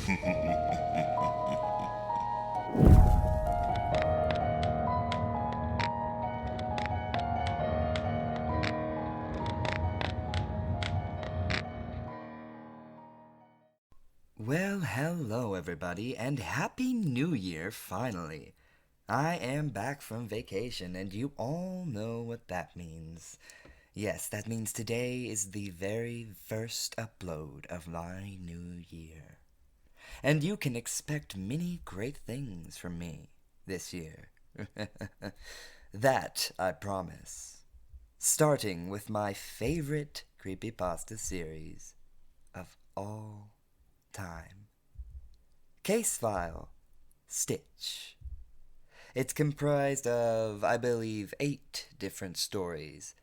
Well, hello everybody, and Happy New Year, finally. I am back from vacation, and you all know what that means. Yes, that means today is the very first upload of my new year. And you can expect many great things from me this year. That I promise. Starting with my favorite creepypasta series of all time. Case File Stitch. It's comprised of, I believe, 8 different stories,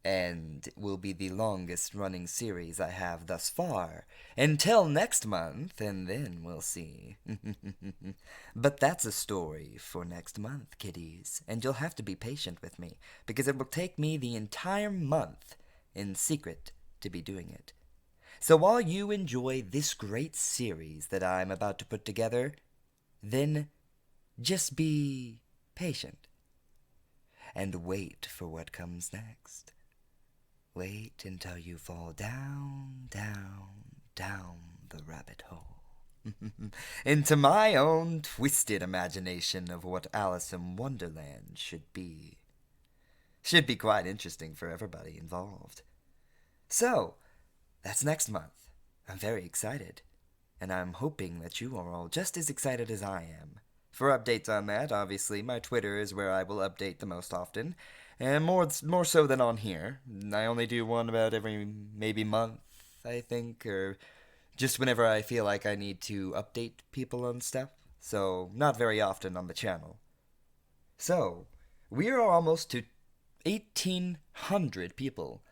and will be the longest running series I have thus far, until next month, and then we'll see. But that's a story for next month, kiddies, and you'll have to be patient with me, because it will take me the entire month in secret to be doing it. So while you enjoy this great series that I'm about to put together, then just be patient and wait for what comes next. Wait until you fall down, down, down the rabbit hole into my own twisted imagination of what Alice in Wonderland should be. Should be quite interesting for everybody involved. So, that's next month. I'm very excited, and I'm hoping that you are all just as excited as I am. For updates on that, obviously, my Twitter is where I will update the most often, and more so than on here. I only do one about every maybe month, I think, or just whenever I feel like I need to update people on stuff, so not very often on the channel. So, we are almost to 1,800 people.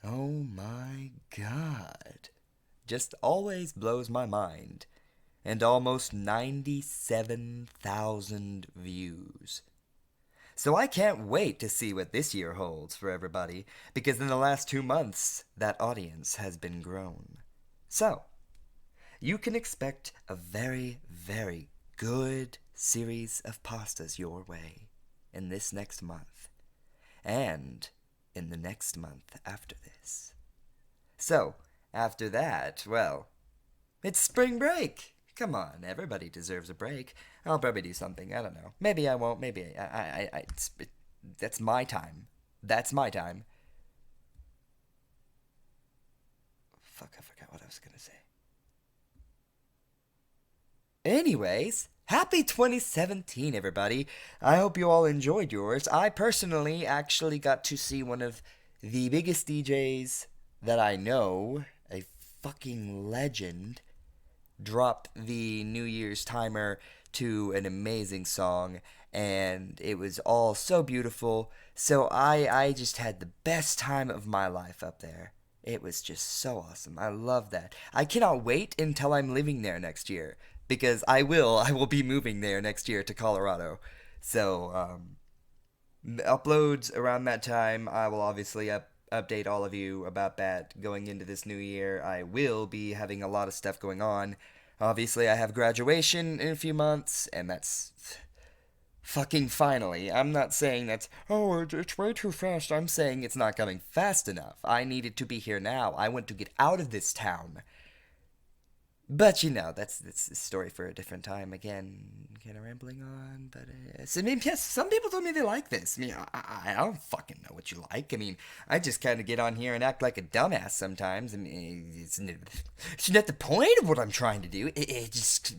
Oh my god. Just always blows my mind. And almost 97,000 views. So I can't wait to see what this year holds for everybody, because in the last 2 months, that audience has been grown. So, you can expect a very, very good series of pastas your way in this next month. And in the next month after this. So, after that, well, it's spring break. Come on, everybody deserves a break. I'll probably do something, I don't know. Maybe I won't, maybe that's my time. That's my time. Fuck, I forgot what I was gonna say. Anyways, happy 2017, everybody. I hope you all enjoyed yours. I personally actually got to see one of the biggest DJs that I know, a fucking legend, drop the New Year's timer to an amazing song, and it was all so beautiful. So I just had the best time of my life up there. It was just so awesome. I love that. I cannot wait until I'm living there next year, because I will be moving there next year to Colorado. So, uploads around that time, I will obviously update all of you about that going into this new year. I will be having a lot of stuff going on. Obviously, I have graduation in a few months, and that's fucking finally. I'm not saying that's, oh, it's way too fast. I'm saying it's not coming fast enough. I need it to be here now. I want to get out of this town. But you know, that's a story for a different time. Again, kind of rambling on. But so, I mean, yes, some people told me they like this. I mean, I don't fucking know what you like. I mean, I just kind of get on here and act like a dumbass sometimes. I mean, it's not the point of what I'm trying to do. It just.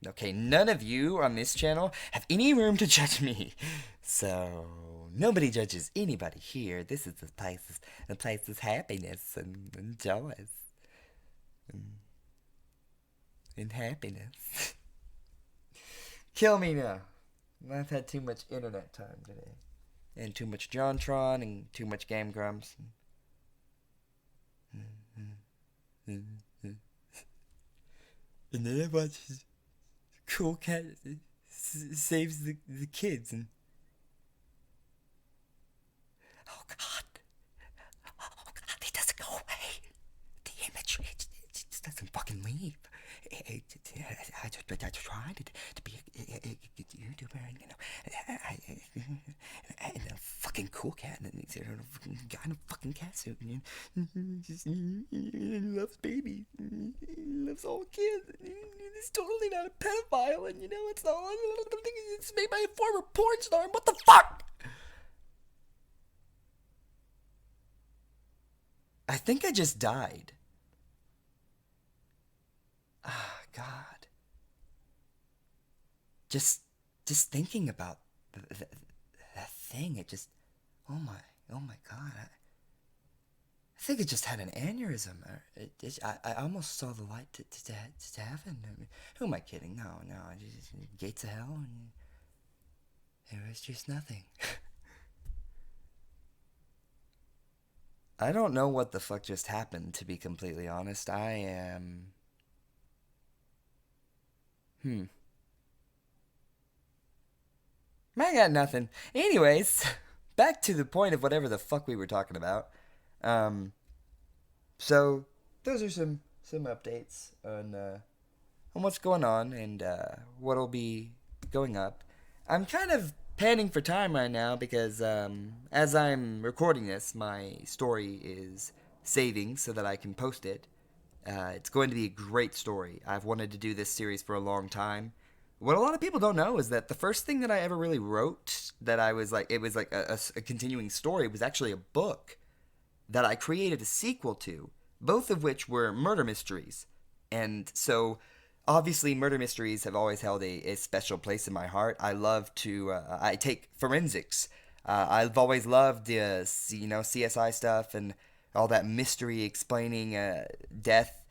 Okay, none of you on this channel have any room to judge me. So, nobody judges anybody here. This is the place of happiness and joy. And happiness. Kill me now. I've had too much internet time today. And too much JonTron and too much Game Grumps. And then I watch Cool Cat saves the kids and oh god, he doesn't go away. The image it just but I tried to be a YouTuber, and and a fucking cool cat, and he's a guy in a fucking cat suit, and he loves babies, he loves all kids, and he's totally not a pedophile, and it's all it's made by a former porn star. And what the fuck? I think I just died. Ah, God. Just thinking about that thing, it just, oh my God. I think it just had an aneurysm. I almost saw the light to heaven. I mean, who am I kidding? No, just gates of hell, and it was just nothing. I don't know what the fuck just happened, to be completely honest. I am. I got nothing. Anyways, back to the point of whatever the fuck we were talking about. Um, so those are some updates on what's going on and what'll be going up. I'm kind of panning for time right now because as I'm recording this, my story is saving so that I can post it. It's going to be a great story. I've wanted to do this series for a long time. What a lot of people don't know is that the first thing that I ever really wrote that I was like, it was like a continuing story, was actually a book that I created a sequel to, both of which were murder mysteries. And so, obviously, murder mysteries have always held a special place in my heart. I love to, I take forensics. I've always loved the, CSI stuff and all that mystery explaining death.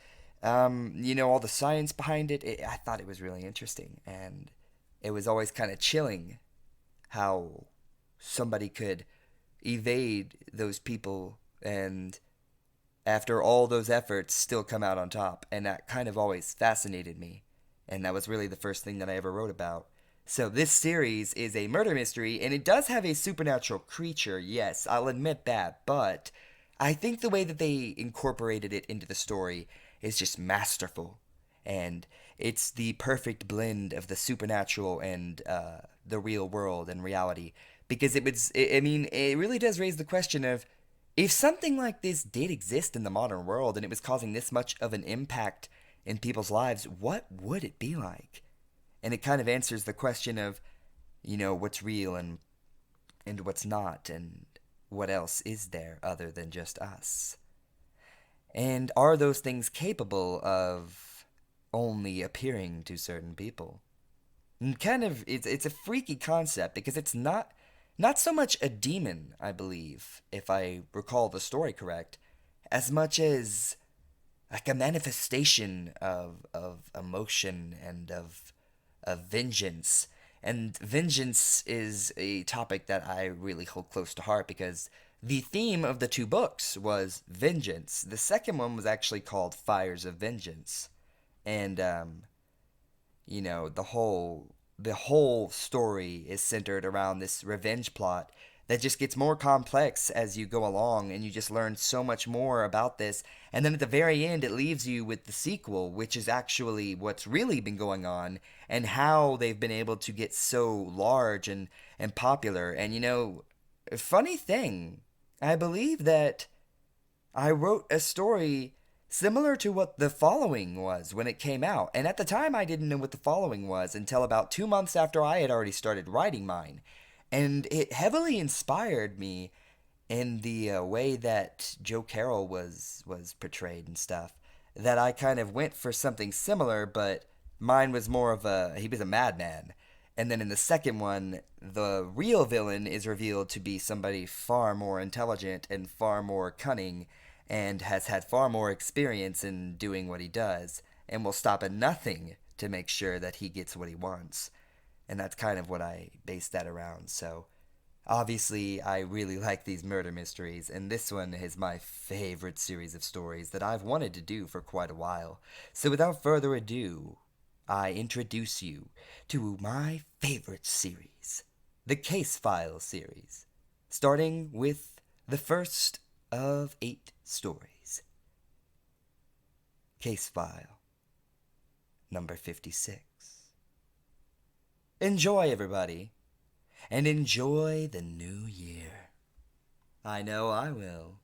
All the science behind it. I thought it was really interesting. And it was always kind of chilling how somebody could evade those people and after all those efforts still come out on top, and that kind of always fascinated me, and that was really the first thing that I ever wrote about. So this series is a murder mystery, and it does have a supernatural creature, yes, I'll admit that, but I think the way that they incorporated it into the story is just masterful, and it's the perfect blend of the supernatural and the real world and reality, because it really does raise the question of, if something like this did exist in the modern world and it was causing this much of an impact in people's lives, what would it be like? And it kind of answers the question of, what's real and what's not, and what else is there other than just us? And are those things capable of only appearing to certain people? And kind of, it's a freaky concept because it's not so much a demon, I believe, if I recall the story correct, as much as like a manifestation of emotion and of vengeance. And vengeance is a topic that I really hold close to heart because the theme of the two books was vengeance. The second one was actually called Fires of Vengeance. And the whole story is centered around this revenge plot that just gets more complex as you go along, and you just learn so much more about this. And then at the very end, it leaves you with the sequel, which is actually what's really been going on and how they've been able to get so large and popular. And funny thing, I believe that I wrote a story similar to what The Following was when it came out. And at the time, I didn't know what The Following was until about 2 months after I had already started writing mine. And it heavily inspired me in the way that Joe Carroll was portrayed and stuff. That I kind of went for something similar, but mine was more of he was a madman. And then in the second one, the real villain is revealed to be somebody far more intelligent and far more cunning and has had far more experience in doing what he does and will stop at nothing to make sure that he gets what he wants. And that's kind of what I based that around. So obviously, I really like these murder mysteries, and this one is my favorite series of stories that I've wanted to do for quite a while. So without further ado, I introduce you to my favorite series, the Case File series, starting with the first of 8 stories. Case File, number 56. Enjoy, everybody, and enjoy the new year. I know I will.